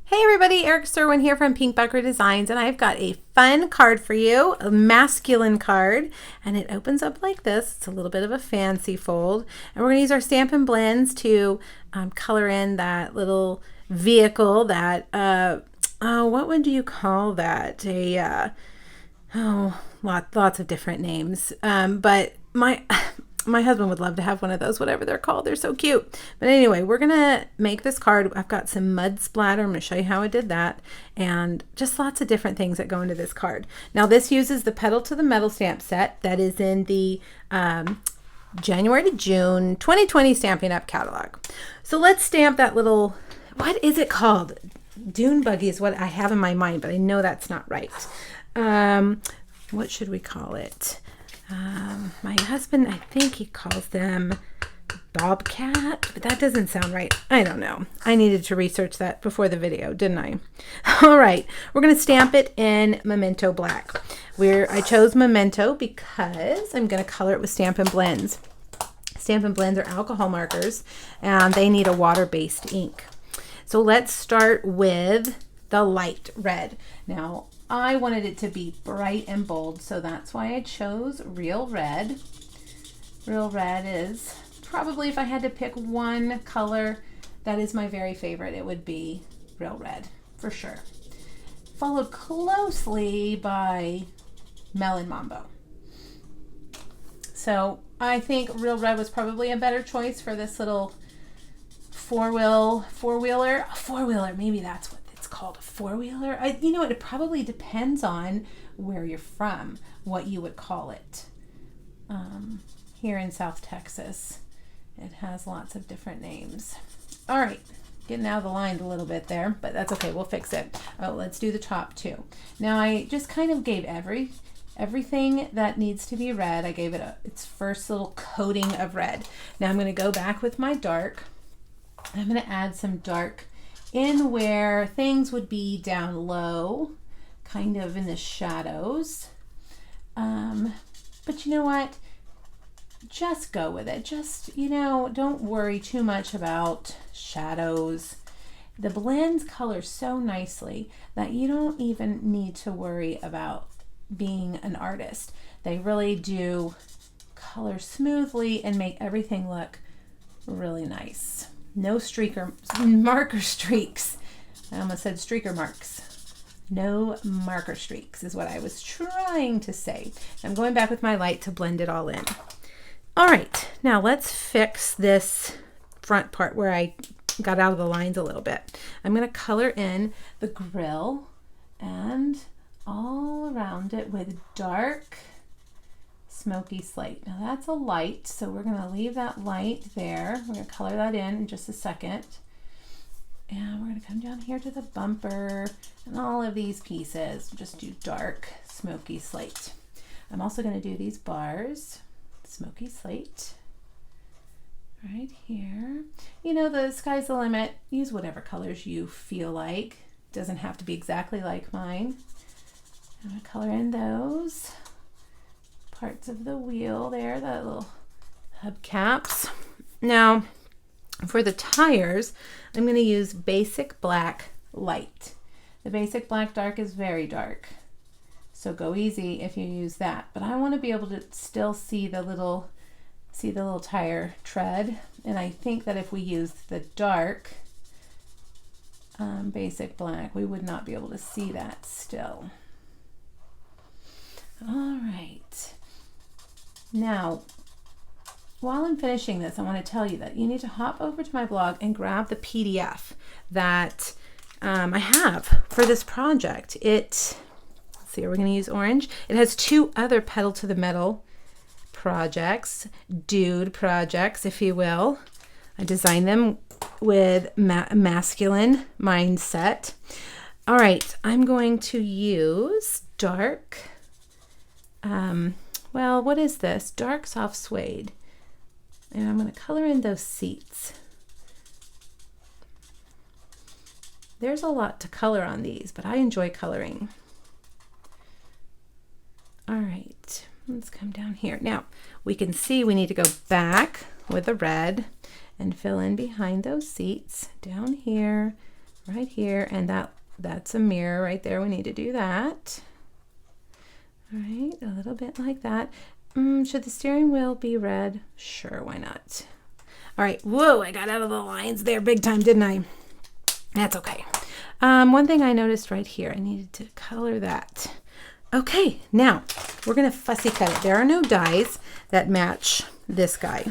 Hey everybody, Eric Serwin here from Pink Bucker Designs, and I've got a fun card for you, a masculine card, and it opens up like this. It's a little bit of a fancy fold, and we're going to use our Stampin' Blends to color in that little vehicle that, what would you call that? Lots of different names, but my husband would love to have one of those, whatever they're called. They're so cute. But anyway, we're going to make this card. I've got some mud splatter. I'm going to show you how I did that. And just lots of different things that go into this card. Now, this uses the Petal to the Metal stamp set that is in the January to June 2020 Stampin' Up! Catalog. So let's stamp that little, what is it called? Dune buggy is what I have in my mind, but I know that's not right. What should we call it? My husband, I think he calls them bobcat, but that doesn't sound right. I don't know. I needed to research that before the video, didn't I? All right, we're going to stamp it in Memento Black. I chose Memento because I'm going to color it with Stampin' Blends. Stampin' Blends are alcohol markers, and they need a water-based ink. So let's start with the light red. Now, I wanted it to be bright and bold, so that's why I chose Real Red. Real Red is probably, if I had to pick one color that is my very favorite, it would be Real Red, for sure. Followed closely by Melon Mambo. So I think Real Red was probably a better choice for this little four-wheeler, maybe that's what it's called, a four-wheeler. It probably depends on where you're from, what you would call it. Here in South Texas, it has lots of different names. All right, getting out of the line a little bit there, but that's okay, we'll fix it. Oh, let's do the top too. Now I just kind of gave everything that needs to be red, I gave it its first little coating of red. Now I'm going to go back with my dark. I'm going to add some dark in where things would be down low, kind of in the shadows. But you know what? Just go with it. Just, don't worry too much about shadows. The blends color so nicely that you don't even need to worry about being an artist. They really do color smoothly and make everything look really nice. No marker streaks. I almost said streaker marks. No marker streaks is what I was trying to say. I'm going back with my light to blend it all in. All right, now let's fix this front part where I got out of the lines a little bit. I'm going to color in the grill and all around it with dark smoky slate. Now that's a light, so we're going to leave that light there. We're going to color that in just a second. And we're going to come down here to the bumper and all of these pieces. Just do dark smoky slate. I'm also going to do these bars, smoky slate, right here. The sky's the limit. Use whatever colors you feel like. Doesn't have to be exactly like mine. I'm going to color in those parts of the wheel there, that little hubcaps. Now, for the tires, I'm going to use Basic Black Light. The Basic Black Dark is very dark, so go easy if you use that. But I want to be able to still see the little tire tread, and I think that if we use the dark Basic Black, we would not be able to see that still. All right. Now, while I'm finishing this, I want to tell you that you need to hop over to my blog and grab the PDF that I have for this project. Let's see, are we going to use orange? It has two other Petal to the Metal projects, dude projects, if you will. I designed them with masculine mindset. All right, I'm going to use dark, what is this? Dark soft suede. And I'm going to color in those seats. There's a lot to color on these, but I enjoy coloring. All right, let's come down here. Now, we can see we need to go back with the red and fill in behind those seats, down here, right here, and that's a mirror right there. We need to do that. All right, a little bit like that. Should the steering wheel be red? Sure, why not? All right, whoa, I got out of the lines there big time, didn't I? That's okay. One thing I noticed right here, I needed to color that. Okay, now we're gonna fussy cut it. There are no dies that match this guy.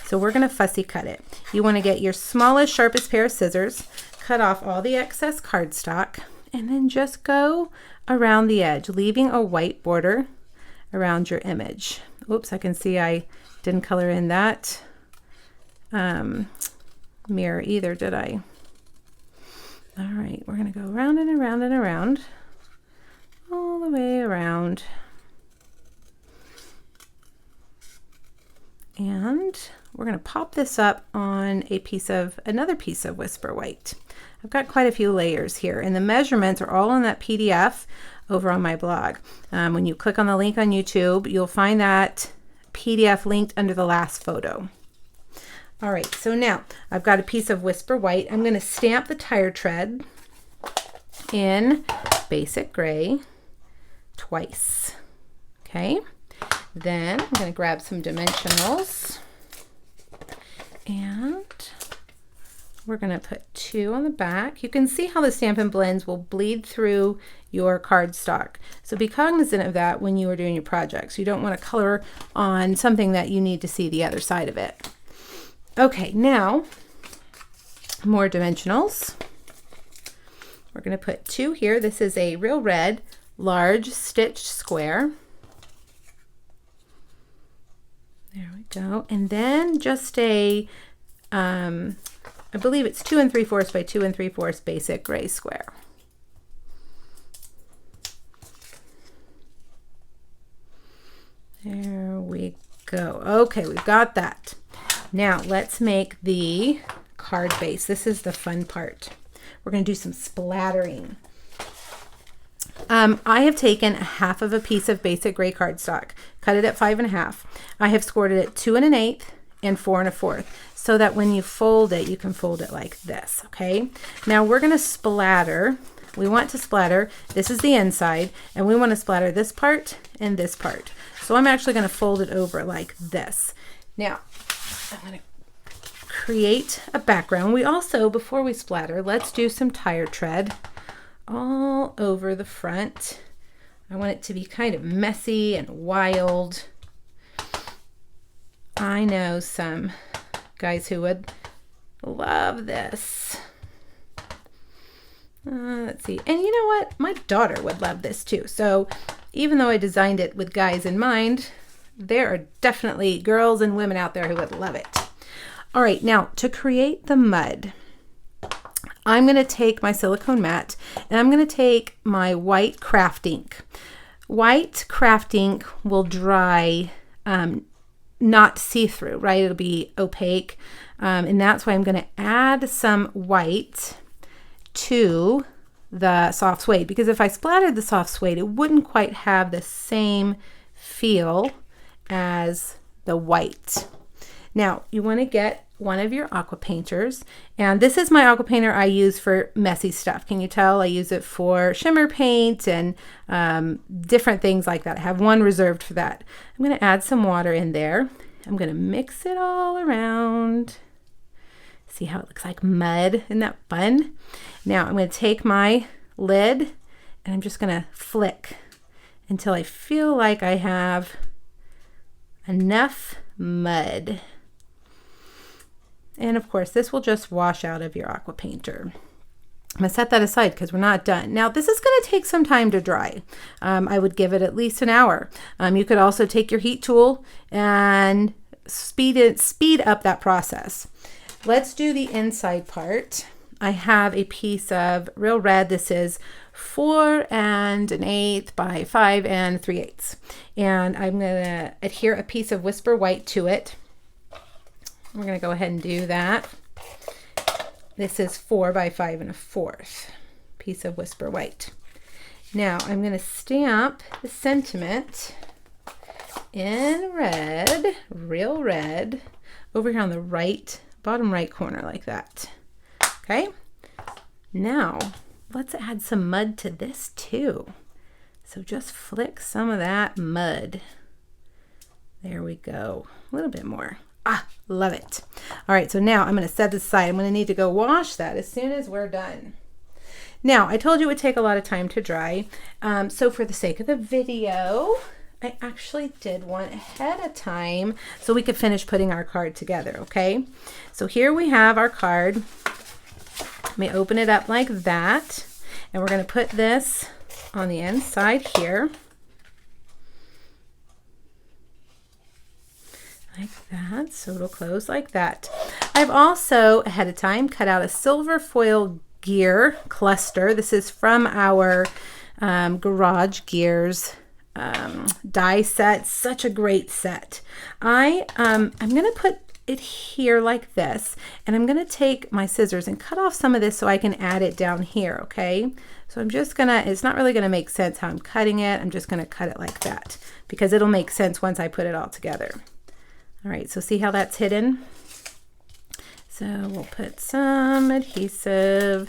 So we're gonna fussy cut it. You wanna get your smallest, sharpest pair of scissors, cut off all the excess cardstock, and then just go around the edge, leaving a white border around your image. Oops, I can see I didn't color in that mirror either, did I? All right, we're gonna go around and around and around, all the way around. And we're gonna pop this up on another piece of Whisper White. I've got quite a few layers here, and the measurements are all in that PDF over on my blog. When you click on the link on YouTube, you'll find that PDF linked under the last photo. All right, so now I've got a piece of Whisper White. I'm gonna stamp the tire tread in Basic Gray twice, okay? Then I'm gonna grab some dimensionals, and we're gonna put 2 on the back. You can see how the Stampin' Blends will bleed through your cardstock. So be cognizant of that when you are doing your projects. You don't wanna color on something that you need to see the other side of it. Okay, now more dimensionals. We're gonna put 2 here. This is a Real Red large stitched square. There we go. And then just a, I believe it's 2 3/4 by 2 3/4 basic gray square. There we go. Okay, we've got that. Now let's make the card base. This is the fun part. We're going to do some splattering. I have taken 1/2 of a piece of basic gray cardstock, cut it at 5 1/2. I have scored it at 2 1/8 and 4 1/4, so that when you fold it, you can fold it like this, okay? Now we're going to splatter. We want to splatter, this is the inside, and we want to splatter this part and this part. So I'm actually going to fold it over like this. Now, I'm going to create a background. We also, before we splatter, let's do some tire tread all over the front. I want it to be kind of messy and wild. I know some guys who would love this. Let's see. And you know what? My daughter would love this too. So even though I designed it with guys in mind, there are definitely girls and women out there who would love it. All right, now to create the mud, I'm going to take my silicone mat and I'm going to take my white craft ink. White craft ink will dry not see-through, right? It'll be opaque. And that's why I'm going to add some white to the soft suede, because if I splattered the soft suede, it wouldn't quite have the same feel as the white. Now you want to get one of your aqua painters, and this is my aqua painter I use for messy stuff. Can you tell? I use it for shimmer paint and different things like that. I have one reserved for that. I'm going to add some water in there. I'm going to mix it all around. See how it looks like mud? Isn't that fun? Now I'm going to take my lid and I'm just going to flick until I feel like I have enough mud. And of course, this will just wash out of your aqua painter. I'm going to set that aside because we're not done. Now, this is going to take some time to dry. I would give it at least an hour. You could also take your heat tool and speed up that process. Let's do the inside part. I have a piece of Real Red. This is 4 1/8 by 5 3/8. And I'm going to adhere a piece of Whisper White to it. We're going to go ahead and do that. This is 4 by 5 1/4 piece of Whisper White. Now I'm going to stamp the sentiment in red, Real Red, over here on the bottom right corner like that. Okay, Now, let's add some mud to this too. So just flick some of that mud. There we go. A little bit more. Ah, love it. All right, so now I'm going to set this aside. I'm going to need to go wash that as soon as we're done. Now, I told you it would take a lot of time to dry. So for the sake of the video, I actually did one ahead of time so we could finish putting our card together, okay? So here we have our card. Let me open it up like that. And we're going to put this on the inside here. Like that, so it'll close like that. I've also, ahead of time, cut out a silver foil gear cluster. This is from our Garage Gears die set. Such a great set. I'm going to put it here like this, and I'm going to take my scissors and cut off some of this so I can add it down here, okay? So I'm just gonna, it's not really gonna make sense how I'm cutting it. I'm just gonna cut it like that because it'll make sense once I put it all together. All right, so see how that's hidden? So we'll put some adhesive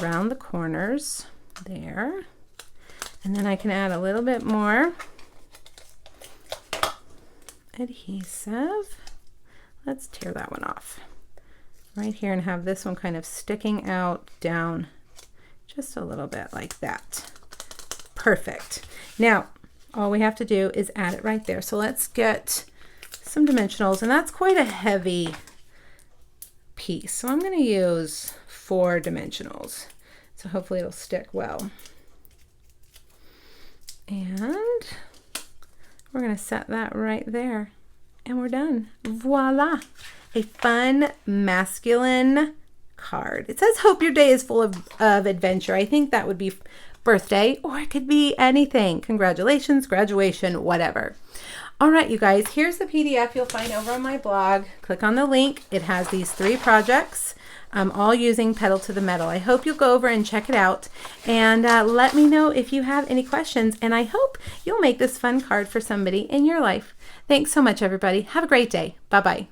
around the corners there. And then I can add a little bit more adhesive. Let's tear that one off right here and have this one kind of sticking out down just a little bit like that. Perfect. Now, all we have to do is add it right there. So let's get some dimensionals, and that's quite a heavy piece. So I'm going to use 4 dimensionals. So hopefully it'll stick well. And we're going to set that right there. And we're done. Voila! A fun masculine card. It says, hope your day is full of adventure. I think that would be birthday, or it could be anything. Congratulations, graduation, whatever. All right, you guys, here's the PDF you'll find over on my blog. Click on the link. It has these 3 projects, all using Pedal to the Metal. I hope you'll go over and check it out, and let me know if you have any questions, and I hope you'll make this fun card for somebody in your life. Thanks so much, everybody. Have a great day. Bye-bye.